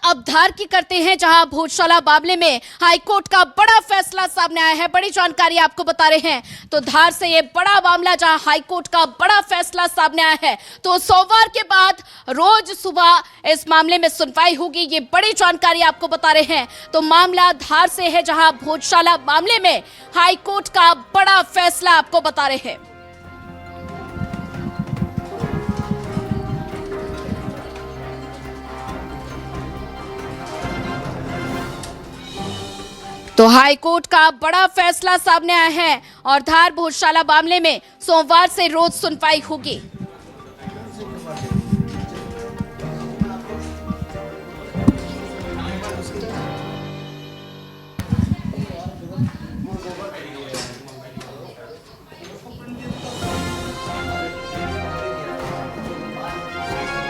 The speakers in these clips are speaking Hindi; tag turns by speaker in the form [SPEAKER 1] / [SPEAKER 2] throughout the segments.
[SPEAKER 1] अब धार की करते हैं, जहां भोजशाला मामले में हाईकोर्ट का बड़ा फैसला सामने आया है। बड़ी जानकारी आपको बता रहे हैं। तो धार से ये बड़ा मामला, जहां हाईकोर्ट का बड़ा फैसला सामने आया है, तो सोमवार के बाद रोज सुबह इस मामले में सुनवाई होगी। ये बड़ी जानकारी आपको बता रहे हैं। तो मामला धार से है, जहां भोजशाला मामले में हाईकोर्ट का बड़ा फैसला आपको बता रहे हैं। तो हाईकोर्ट का बड़ा फैसला सामने आया है और धार भोजशाला मामले में सोमवार से रोज सुनवाई होगी।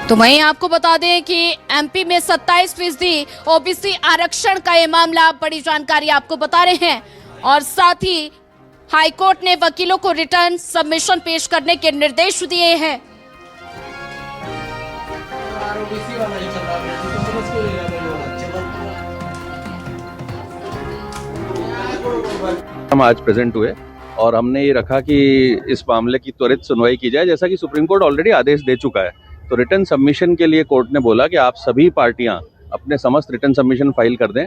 [SPEAKER 1] तो वहीं आपको बता दें कि एमपी में 27% ओबीसी आरक्षण का ये मामला, बड़ी जानकारी आपको बता रहे हैं। और साथ ही हाईकोर्ट ने वकीलों को रिटर्न सबमिशन पेश करने के निर्देश दिए हैं।
[SPEAKER 2] हम आज प्रेजेंट हुए और हमने ये रखा कि इस मामले की त्वरित सुनवाई की जाए, जैसा कि सुप्रीम कोर्ट ऑलरेडी आदेश दे चुका है। तो रिटर्न सबमिशन के लिए कोर्ट ने बोला कि आप सभी पार्टियां अपने समस्त रिटर्न सबमिशन फाइल कर दें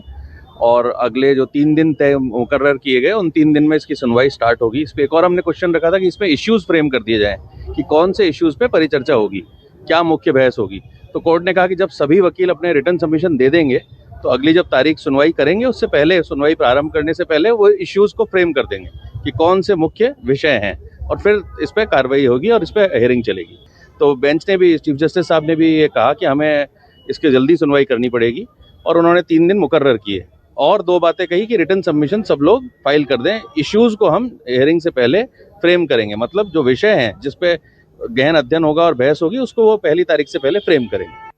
[SPEAKER 2] और अगले जो 3 दिन तय मुकर्रर किए गए उन 3 दिन में इसकी सुनवाई स्टार्ट होगी। इस पर एक और हमने क्वेश्चन रखा था कि इसमें इश्यूज फ्रेम कर दिए जाएं कि कौन से इश्यूज पे परिचर्चा होगी, क्या मुख्य बहस होगी। तो कोर्ट ने कहा कि जब सभी वकील अपने रिटर्न सबमिशन दे देंगे तो अगली जब तारीख सुनवाई करेंगे उससे पहले, सुनवाई प्रारंभ करने से पहले वो इश्यूज को फ्रेम कर देंगे कि कौन से मुख्य विषय हैं और फिर इस पर कार्रवाई होगी और इस पर हियरिंग चलेगी। तो बेंच ने भी, चीफ जस्टिस साहब ने भी ये कहा कि हमें इसके जल्दी सुनवाई करनी पड़ेगी और उन्होंने 3 दिन मुकर्रर किए और 2 बातें कही कि रिटर्न सबमिशन सब लोग फाइल कर दें, इश्यूज को हम हियरिंग से पहले फ्रेम करेंगे, मतलब जो विषय हैं जिस पे गहन अध्ययन होगा और बहस होगी उसको वो पहली तारीख से पहले फ्रेम करेंगे।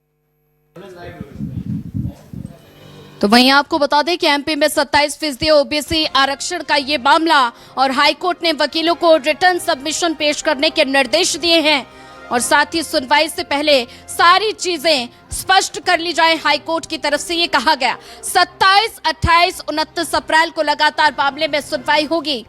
[SPEAKER 1] तो वहीं आपको बता दें कि एमपी में 27% ओबीसी आरक्षण का ये मामला और हाईकोर्ट ने वकीलों को रिटर्न सबमिशन पेश करने के निर्देश दिए हैं और साथ ही सुनवाई से पहले सारी चीजें स्पष्ट कर ली जाए। हाईकोर्ट की तरफ से ये कहा गया 27, 28, 29 अप्रैल को लगातार मामले में सुनवाई होगी।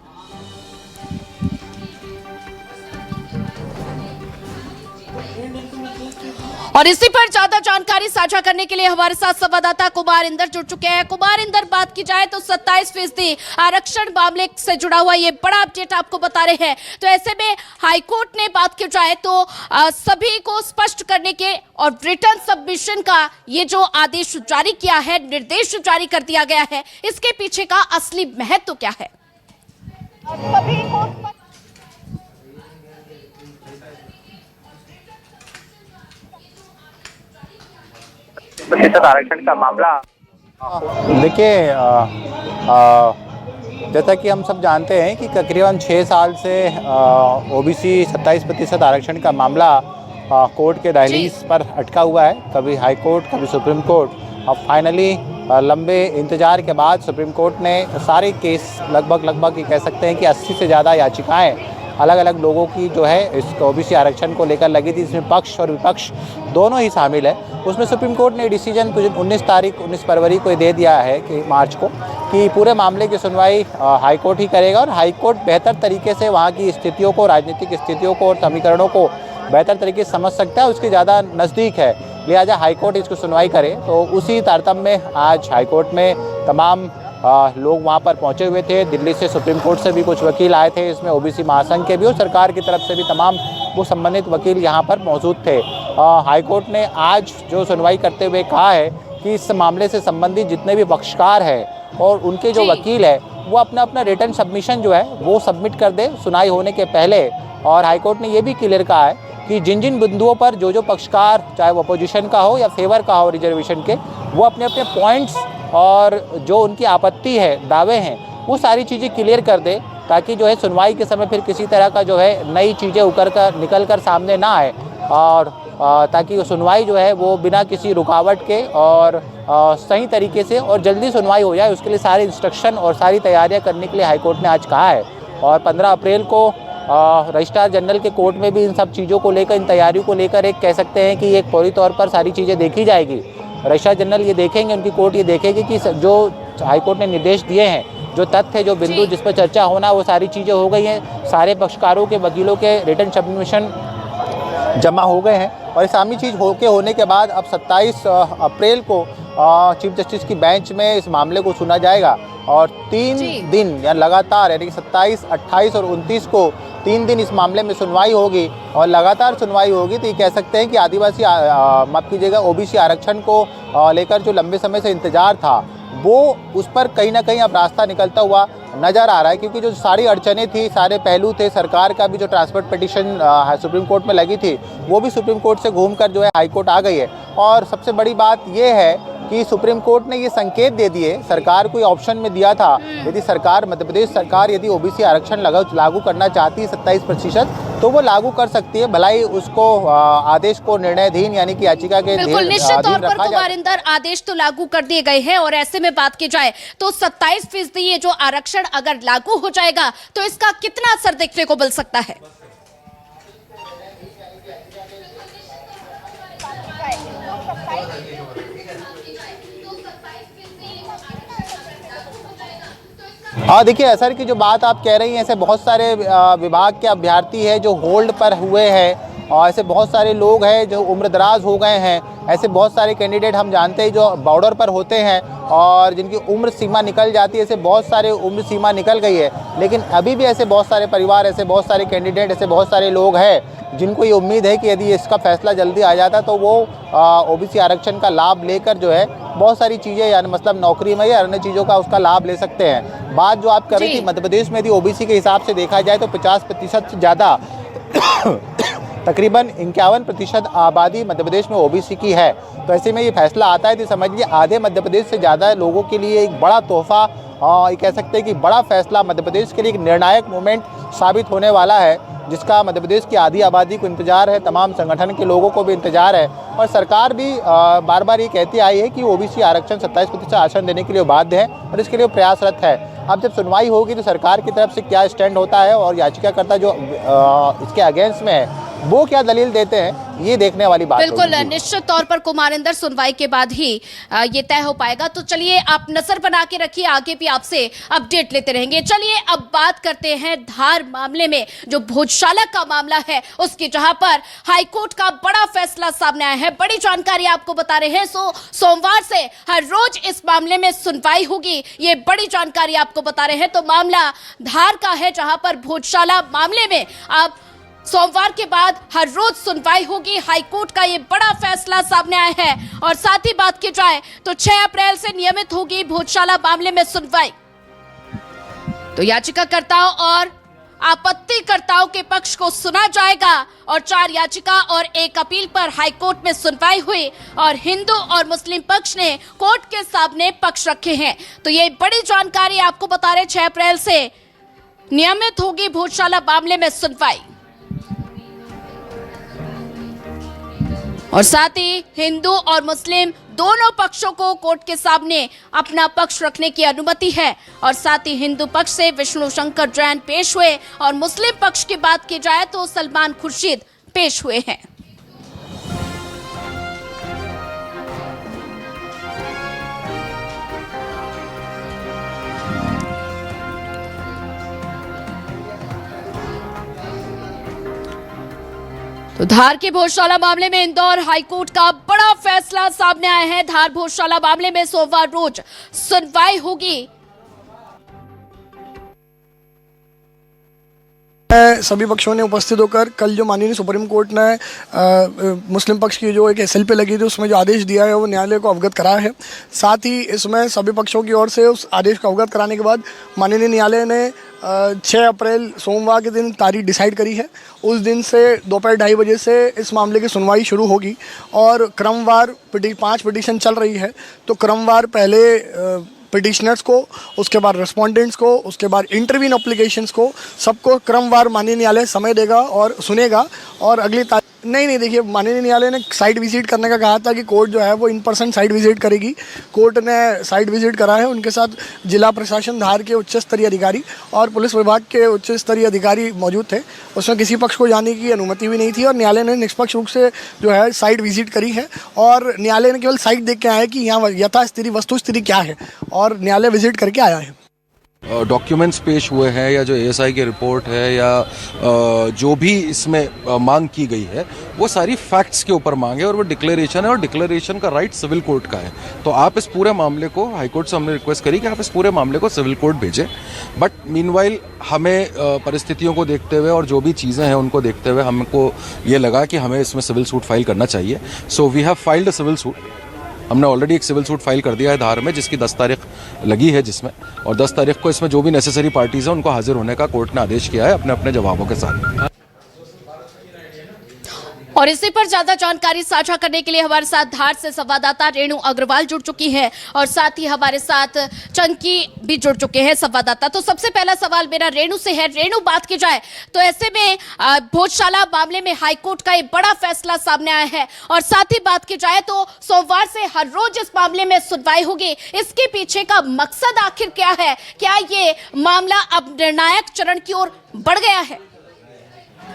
[SPEAKER 1] और इसी पर ज्यादा जानकारी साझा करने के लिए हमारे साथ संवाददाता कुमार इंदर जुड़ चुके हैं। कुमार इंदर, बात की जाए तो 27% आरक्षण मामले से जुड़ा हुआ ये बड़ा अपडेट आपको बता रहे हैं। तो ऐसे में हाईकोर्ट ने बात की जाए तो सभी को स्पष्ट करने के और रिटर्न सबमिशन का ये जो आदेश जारी किया है, निर्देश जारी कर दिया गया है, इसके पीछे का असली महत्व क्या है? सभी को
[SPEAKER 3] प्रतिशत आरक्षण का मामला,
[SPEAKER 4] देखिए, जैसा कि हम सब जानते हैं कि तकरीबन 6 साल से ओबीसी 27% आरक्षण का मामला कोर्ट के दहलीज पर अटका हुआ है। कभी हाई कोर्ट, कभी सुप्रीम कोर्ट। अब फाइनली लंबे इंतजार के बाद सुप्रीम कोर्ट ने सारे केस लगभग ये कह सकते हैं कि 80 से ज़्यादा याचिकाएं अलग अलग लोगों की जो है इस ओबीसी आरक्षण को लेकर लगी थी, इसमें पक्ष और विपक्ष दोनों ही शामिल है। उसमें सुप्रीम कोर्ट ने डिसीजन 19 फरवरी को दे दिया है कि मार्च को, कि पूरे मामले की सुनवाई हाई कोर्ट ही करेगा और हाई कोर्ट बेहतर तरीके से वहाँ की स्थितियों को, राजनीतिक स्थितियों को और समीकरणों को बेहतर तरीके से समझ सकता है, उसके ज़्यादा नज़दीक है, लिहाजा हाई कोर्ट इसको सुनवाई करे। तो उसी तारतम्य में आज हाई कोर्ट में तमाम लोग वहाँ पर पहुँचे हुए थे। दिल्ली से, सुप्रीम कोर्ट से भी कुछ वकील आए थे, इसमें ओबीसी महासंघ के भी और सरकार की तरफ से भी तमाम वो संबंधित वकील यहाँ पर मौजूद थे। हाई कोर्ट ने आज जो सुनवाई करते हुए कहा है कि इस मामले से संबंधित जितने भी पक्षकार हैं और उनके जो वकील है वो अपना रिटर्न सबमिशन जो है वो सबमिट कर दे सुनवाई होने के पहले। और हाई कोर्ट ने ये भी क्लियर कहा है कि जिन जिन बिंदुओं पर जो पक्षकार, चाहे वो अपोजिशन का हो या फेवर का हो रिजर्वेशन के, वो अपने अपने पॉइंट्स और जो उनकी आपत्ति है, दावे हैं, वो सारी चीज़ें क्लियर कर दे, ताकि जो है सुनवाई के समय फिर किसी तरह का जो है नई चीज़ें निकल कर सामने ना आए और ताकि सुनवाई जो है वो बिना किसी रुकावट के और सही तरीके से और जल्दी सुनवाई हो जाए। उसके लिए सारे इंस्ट्रक्शन और सारी तैयारियां करने के लिए हाईकोर्ट ने आज कहा है। और 15 अप्रैल को रजिस्ट्रार जनरल के कोर्ट में भी इन सब चीज़ों को लेकर, इन तैयारियों को लेकर एक कह सकते हैं कि एक पूरी तौर पर सारी चीज़ें देखी जाएगी। रजिस्ट्रार जनरल ये देखेंगे, उनकी कोर्ट ये देखेगी कि जो हाईकोर्ट ने निर्देश दिए हैं, जो तथ्य, जो बिंदु जिस पर चर्चा होना, वो सारी चीज़ें हो गई हैं। सारे पक्षकारों के, वकीलों के रिटन सबमिशन जमा हो गए हैं और ये सारी चीज़ होने के बाद अब 27 अप्रैल को चीफ जस्टिस की बेंच में इस मामले को सुना जाएगा और 3 दिन या लगातार, यानी कि 27, 28 और 29 को 3 दिन इस मामले में सुनवाई होगी और लगातार सुनवाई होगी। तो ये कह सकते हैं कि आदिवासी माफ़ कीजिएगा ओबीसी आरक्षण को लेकर जो लंबे समय से इंतजार था, वो उस पर कहीं ना कहीं अब रास्ता निकलता हुआ नज़र आ रहा है, क्योंकि जो सारी अड़चनें थी, सारे पहलू थे, सरकार का भी जो ट्रांसपोर्ट पिटीशन सुप्रीम कोर्ट में लगी थी, वो भी सुप्रीम कोर्ट से घूमकर जो है हाई कोर्ट आ गई है। और सबसे बड़ी बात ये है कि सुप्रीम कोर्ट ने ये संकेत दे दिए, सरकार को ऑप्शन में दिया था, यदि सरकार, मध्य प्रदेश सरकार यदि ओबीसी आरक्षण लागू करना चाहती है 27%, तो वो लागू कर सकती है, भलाई उसको आदेश को निर्णयाधीन यानी कि याचिका के
[SPEAKER 1] बिल्कुल निश्चित तौर पर कुमारिंदर आदेश तो लागू कर दिए गए हैं और ऐसे में बात की जाए तो 27% ये जो आरक्षण अगर लागू हो जाएगा तो इसका कितना असर देखने को मिल सकता है?
[SPEAKER 4] देखिए, असर की जो बात आप कह रही हैं, ऐसे बहुत सारे विभाग के अभ्यर्थी हैं जो होल्ड पर हुए हैं और ऐसे बहुत सारे लोग हैं जो उम्रदराज हो गए हैं। ऐसे बहुत सारे कैंडिडेट हम जानते हैं जो बॉर्डर पर होते हैं और जिनकी उम्र सीमा निकल जाती है, ऐसे बहुत सारे उम्र सीमा निकल गई है, लेकिन अभी भी ऐसे बहुत सारे परिवार, ऐसे बहुत सारे कैंडिडेट, ऐसे बहुत सारे लोग हैं जिनको ये उम्मीद है कि यदि इसका फैसला जल्दी आ जाता तो वो ओबीसी आरक्षण का लाभ लेकर जो है बहुत सारी चीज़ें, यानी मतलब नौकरी में या अन्य चीज़ों का उसका लाभ ले सकते हैं। बात जो आप कर रही थी, मध्य प्रदेश में यदि ओबीसी के हिसाब से देखा जाए तो 50% से ज़्यादा तकरीबन 51% आबादी मध्य प्रदेश में ओबीसी की है। तो ऐसे में ये फैसला आता है तो समझिए आधे मध्य प्रदेश से ज़्यादा लोगों के लिए एक बड़ा तोहफा, ये कह सकते हैं कि बड़ा फैसला, मध्य प्रदेश के लिए एक निर्णायक मोमेंट साबित होने वाला है, जिसका मध्य प्रदेश की आधी आबादी को इंतजार है, तमाम संगठन के लोगों को भी इंतजार है और सरकार भी बार बार ये कहती आई है कि ओबीसी आरक्षण 27% आरक्षण देने के लिए बाध्य है और इसके लिए प्रयासरत है। अब जब सुनवाई होगी तो सरकार की तरफ से क्या स्टैंड होता है और याचिकाकर्ता जो इसके अगेंस्ट में है वो क्या दलील देते हैं, ये देखने वाली बात
[SPEAKER 1] बिल्कुल निश्चित तौर पर कुमारिंदर, सुनवाई के बाद ही ये तय हो पाएगा। तो चलिए आप नजर बना के रखिए, आगे भी आपसे अपडेट लेते रहेंगे। चलिए अब बात करते हैं धार मामले में, जो भोजशाला का मामला है उसकी, जहां पर हाईकोर्ट का बड़ा फैसला सामने आया है। बड़ी जानकारी आपको बता रहे हैं। सोमवार से हर रोज इस मामले में सुनवाई होगी, ये बड़ी जानकारी आपको बता रहे हैं। तो मामला धार का है, जहां पर भोजशाला मामले में अब सोमवार के बाद हर रोज सुनवाई होगी। हाईकोर्ट का ये बड़ा फैसला सामने आया है और साथ ही बात की जाए तो 6 अप्रैल से नियमित होगी भोजशाला मामले में सुनवाई। तो याचिकाकर्ताओं और आपत्तिकर्ताओं के पक्ष को सुना जाएगा और 4 याचिका और 1 अपील पर हाईकोर्ट में सुनवाई हुई और हिंदू और मुस्लिम पक्ष ने कोर्ट के सामने पक्ष रखे हैं। तो ये बड़ी जानकारी आपको बता रहे, 6 अप्रैल से नियमित होगी भोजशाला मामले में सुनवाई और साथ ही हिंदू और मुस्लिम दोनों पक्षों को कोर्ट के सामने अपना पक्ष रखने की अनुमति है। और साथ ही हिंदू पक्ष से विष्णु शंकर जैन पेश हुए और मुस्लिम पक्ष की बात की जाए तो सलमान खुर्शीद पेश हुए हैं। तो धार के भोजशाला मामले में इंदौर हाईकोर्ट का बड़ा फैसला सामने आया है। धार भोजशाला मामले में सोमवार रोज सुनवाई होगी।
[SPEAKER 5] सभी पक्षों ने उपस्थित होकर कल जो माननीय सुप्रीम कोर्ट ने मुस्लिम पक्ष की जो एक एसएल पे लगी थी उसमें जो आदेश दिया है वो न्यायालय को अवगत कराया है। साथ ही इसमें सभी पक्षों की ओर से उस आदेश को अवगत कराने के बाद माननीय न्यायालय ने 6 अप्रैल सोमवार के दिन तारीख डिसाइड करी है। उस दिन से दोपहर 2:30 बजे से इस मामले की सुनवाई शुरू होगी और क्रमवार 5 पिटीशन चल रही है। तो क्रमवार पहले पिटिशनर्स को, उसके बाद रेस्पोंडेंट्स को, उसके बाद इंटरवीन एप्लीकेशंस को, सबको क्रमवार माननीय न्यायालय समय देगा और सुनेगा और अगली नहीं, देखिए माननीय न्यायालय ने साइट विजिट करने का कहा था कि कोर्ट जो है वो इन पर्सन साइट विजिट करेगी। कोर्ट ने साइट विजिट करा है, उनके साथ जिला प्रशासन धार के उच्च स्तरीय अधिकारी और पुलिस विभाग के उच्च स्तरीय अधिकारी मौजूद थे। उसमें किसी पक्ष को जाने की अनुमति भी नहीं थी और न्यायालय ने निष्पक्ष रूप से जो है साइट विजिट करी है और न्यायालय ने केवल साइट देख के आया है कि यहाँ यथा स्थिति वस्तु स्थिति क्या है और न्यायालय विजिट करके आया है।
[SPEAKER 6] डॉक्यूमेंट्स पेश हुए हैं या जो एएसआई की रिपोर्ट है या जो भी इसमें मांग की गई है वो सारी फैक्ट्स के ऊपर मांग है और वो डिक्लेरेशन है और डिक्लेरेशन का राइट सिविल कोर्ट का है। तो आप इस पूरे मामले को हाईकोर्ट से हमने रिक्वेस्ट करी कि आप इस पूरे मामले को सिविल कोर्ट भेजें। बट मीनवाइल हमें परिस्थितियों को देखते हुए और जो भी चीज़ें हैं उनको देखते हुए हमको ये लगा कि हमें इसमें सिविल सूट फाइल करना चाहिए। So we have filed a civil suit. हमने ऑलरेडी एक सिविल सूट फाइल कर दिया है धार में, जिसकी 10 तारीख लगी है जिसमें, और 10 तारीख को इसमें जो भी नेसेसरी पार्टीज हैं उनको हाजिर होने का कोर्ट ने आदेश किया है अपने अपने जवाबों के साथ।
[SPEAKER 1] और इसी पर ज्यादा जानकारी साझा करने के लिए हमारे साथ धार से संवाददाता रेणु अग्रवाल जुड़ चुकी है और साथ ही हमारे साथ चंकी भी जुड़ चुके हैं संवाददाता। तो सबसे पहला सवाल मेरा रेणु से है। रेणु, बात की जाए तो ऐसे में भोजशाला मामले में हाईकोर्ट का एक बड़ा फैसला सामने आया है और साथ ही बात की जाए तो सोमवार से हर रोज इस मामले में सुनवाई होगी। इसके पीछे का मकसद आखिर क्या है? क्या ये मामला अब निर्णायक चरण की ओर बढ़ गया है?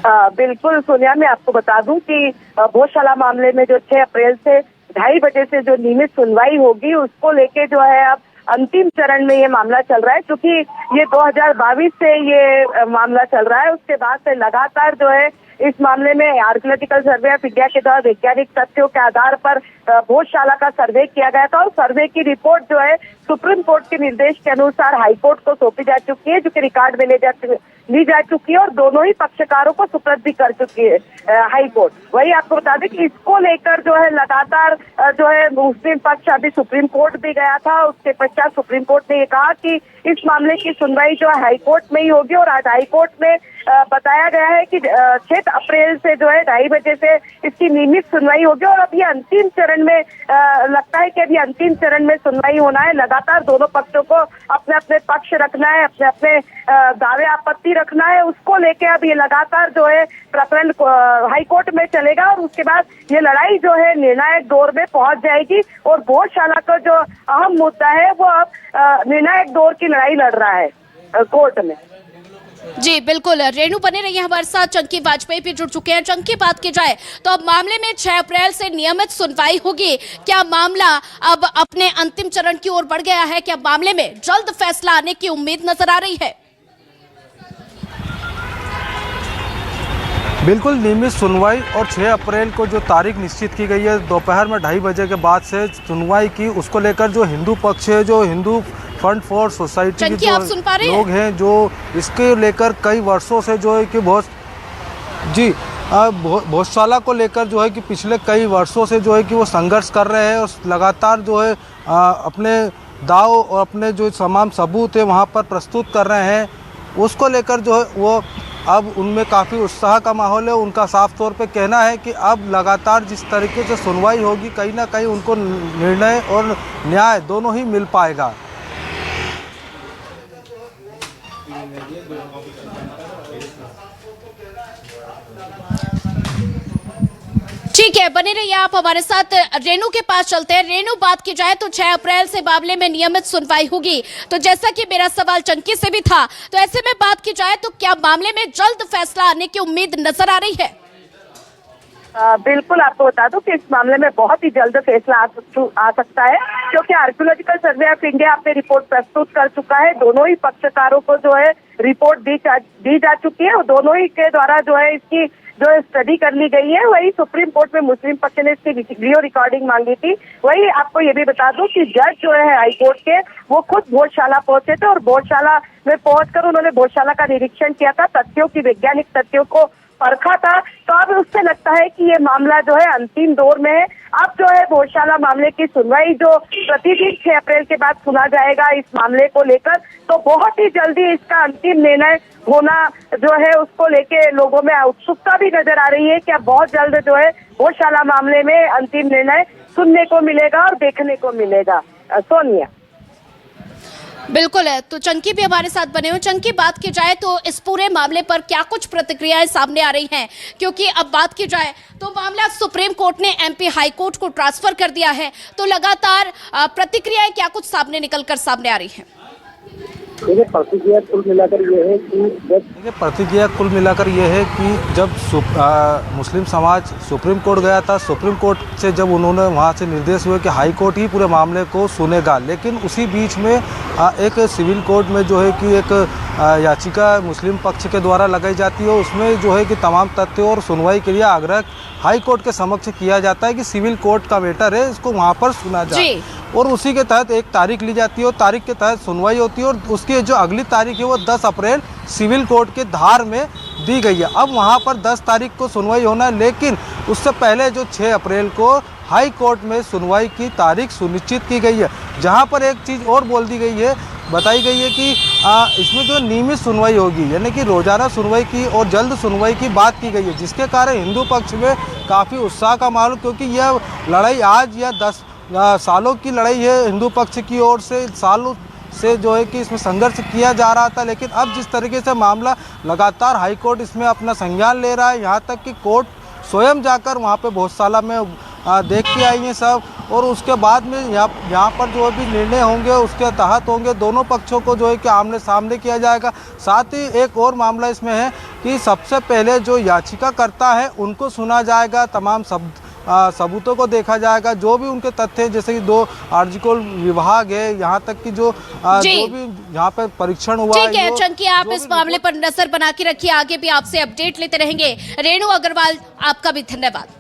[SPEAKER 7] बिल्कुल सोनिया, मैं आपको बता दूं कि भोजशाला मामले में जो 6 अप्रैल से 2:30 बजे से जो नियमित सुनवाई होगी उसको लेके जो है अब अंतिम चरण में ये मामला चल रहा है, क्योंकि ये 2022 से ये मामला चल रहा है। उसके बाद से लगातार जो है इस मामले में आर्कियोलॉजिकल सर्वे ऑफ इंडिया के द्वारा वैज्ञानिक तथ्यों के आधार पर भोजशाला का सर्वे किया गया था और सर्वे की रिपोर्ट जो है सुप्रीम कोर्ट के निर्देश के अनुसार हाईकोर्ट को सौंपी जा चुकी है, जो कि रिकॉर्ड में ली जा चुकी है और दोनों ही पक्षकारों को सुपुर्द भी कर चुकी है हाईकोर्ट। वही आपको बता दें कि इसको लेकर जो है लगातार जो है मुस्लिम पक्ष अभी सुप्रीम कोर्ट भी गया था। उसके पश्चात सुप्रीम कोर्ट ने ये कहा कि इस मामले की सुनवाई जो है हाईकोर्ट में ही होगी और आज हाईकोर्ट में बताया गया है कि 6 अप्रैल से जो है 2:30 बजे से इसकी नियमित सुनवाई होगी और अब ये अंतिम चरण में लगता है कि अभी अंतिम चरण में सुनवाई होना है। लगातार दोनों पक्षों को अपने अपने पक्ष रखना है, अपने अपने दावे आपत्ति रखना है। उसको लेके अब ये लगातार जो है प्रकरण हाईकोर्ट में चलेगा और उसके बाद ये लड़ाई जो है निर्णायक दौर में पहुंच जाएगी और भोजशाला का जो अहम मुद्दा है वो अब निर्णायक दौर की लड़ाई लड़ रहा है कोर्ट में।
[SPEAKER 1] जी बिल्कुल, रेणु बने रहिए हमारे साथ। चंकी वाजपेयी भी जुड़ चुके हैं। चंकी, बात की जाए तो अब मामले में 6 अप्रैल से नियमित सुनवाई होगी। क्या मामला अब अपने अंतिम चरण की ओर बढ़ गया है? क्या मामले में जल्द फैसला आने की उम्मीद नजर आ रही है?
[SPEAKER 8] बिल्कुल, नियमित सुनवाई और 6 अप्रैल को जो तारीख निश्चित की गई है दोपहर में 2:30 बजे के बाद से सुनवाई की, उसको लेकर जो हिंदू पक्ष है, जो हिंदू फंड फॉर सोसाइटी के जो लोग हैं, जो इसके लेकर कई वर्षों से जो है कि भोजशाला को लेकर जो है कि पिछले कई वर्षों से जो है कि वो संघर्ष कर रहे हैं और लगातार जो है अपने दाव और अपने जो तमाम सबूत है वहाँ पर प्रस्तुत कर रहे हैं। उसको लेकर जो है वो अब उनमें काफ़ी उत्साह का माहौल है। उनका साफ तौर पे कहना है कि अब लगातार जिस तरीके से सुनवाई होगी कहीं ना कहीं उनको निर्णय और न्याय दोनों ही मिल पाएगा।
[SPEAKER 1] ठीक है, बने रहिए आप हमारे साथ। रेणु के पास चलते हैं। रेणु, बात की जाए तो 6 अप्रैल से मामले में नियमित सुनवाई होगी, तो जैसा कि मेरा सवाल चंकी से भी था, तो ऐसे में बात की जाए तो क्या मामले में जल्द फैसला आने की उम्मीद नजर आ रही है?
[SPEAKER 7] बिल्कुल, आपको बता दूं कि इस मामले में बहुत ही जल्द फैसला आ सकता है, क्योंकि आर्कियोलॉजिकल सर्वे ऑफ इंडिया अपनी रिपोर्ट प्रस्तुत कर चुका है। दोनों ही पक्षकारों को जो है रिपोर्ट दी जा चुकी है और दोनों ही के द्वारा जो है इसकी जो स्टडी कर ली गई है। वही सुप्रीम कोर्ट में मुस्लिम पक्ष ने इसकी वीडियो रिकॉर्डिंग मांगी थी। वही आपको ये भी बता दूं कि जज जो है हाईकोर्ट के वो खुद भोजशाला पहुंचे थे और भोजशाला में पहुंचकर उन्होंने भोजशाला का निरीक्षण किया था, तथ्यों की वैज्ञानिक तथ्यों को परखा था। तो अब उससे लगता है कि ये मामला जो है अंतिम दौर में है। अब जो है भोजशाला मामले की सुनवाई जो प्रतिदिन 6 अप्रैल के बाद सुना जाएगा इस मामले को लेकर, तो बहुत ही जल्दी इसका अंतिम निर्णय होना जो है उसको लेके लोगों में उत्सुकता भी नजर आ रही है कि अब बहुत जल्द जो है भोजशाला मामले में अंतिम निर्णय सुनने को मिलेगा और देखने को मिलेगा। सोनिया।
[SPEAKER 1] बिल्कुल है। तो चंकी भी हमारे साथ बने हुए। चंकी, बात की जाए तो इस पूरे मामले पर क्या कुछ प्रतिक्रियाएं सामने आ रही हैं, क्योंकि अब बात की जाए तो मामला सुप्रीम कोर्ट ने एमपी हाई कोर्ट को ट्रांसफर कर दिया है, तो लगातार प्रतिक्रियाएं क्या कुछ सामने निकलकर सामने आ रही हैं?
[SPEAKER 3] देखिए, प्रतिक्रिया कुल मिलाकर ये है कि जब
[SPEAKER 8] मुस्लिम समाज सुप्रीम कोर्ट गया था, सुप्रीम कोर्ट से जब उन्होंने वहाँ से निर्देश हुए कि हाई कोर्ट ही पूरे मामले को सुनेगा, लेकिन उसी बीच में एक सिविल कोर्ट में जो है कि एक याचिका मुस्लिम पक्ष के द्वारा लगाई जाती है, उसमें जो है कि तमाम तथ्यों और सुनवाई के लिए आग्रह हाई कोर्ट के समक्ष किया जाता है कि सिविल कोर्ट का मैटर है, इसको वहाँ पर सुना जाए, और उसी के तहत एक तारीख ली जाती है और तारीख के तहत सुनवाई होती है, और उसकी जो अगली तारीख है वो 10 अप्रैल सिविल कोर्ट के धार में दी गई है। अब वहाँ पर 10 तारीख को सुनवाई होना है, लेकिन उससे पहले जो 6 अप्रैल को हाई कोर्ट में सुनवाई की तारीख सुनिश्चित की गई है, जहाँ पर एक चीज़ और बोल दी गई है, बताई गई है कि इसमें जो नियमित सुनवाई होगी, यानी कि रोजाना सुनवाई की और जल्द सुनवाई की बात की गई है, जिसके कारण हिंदू पक्ष में काफ़ी उत्साह का माहौल, क्योंकि यह लड़ाई आज या 10 सालों की लड़ाई है हिंदू पक्ष की ओर से, सालों से जो है कि इसमें संघर्ष किया जा रहा था, लेकिन अब जिस तरीके से मामला लगातार हाई कोर्ट इसमें अपना संज्ञान ले रहा है, यहाँ तक कि कोर्ट स्वयं जाकर वहाँ पे भोजशाला में देख के आई हैं सब, और उसके बाद में यहाँ पर जो भी निर्णय होंगे उसके तहत होंगे, दोनों पक्षों को जो है कि आमने सामने किया जाएगा। साथ ही एक और मामला इसमें है कि सबसे पहले जो याचिका करता है उनको सुना जाएगा, तमाम सबूतों को देखा जाएगा, जो भी उनके तथ्य हैं, जैसे कि 2 आर्जिकल विभाग है, यहाँ तक कि जो भी यहाँ पे परीक्षण हुआ।
[SPEAKER 1] ठीक है चंकी, आप इस मामले पर नजर बना के रखिए, आगे भी आपसे अपडेट लेते रहेंगे। रेणु अग्रवाल, आपका भी धन्यवाद।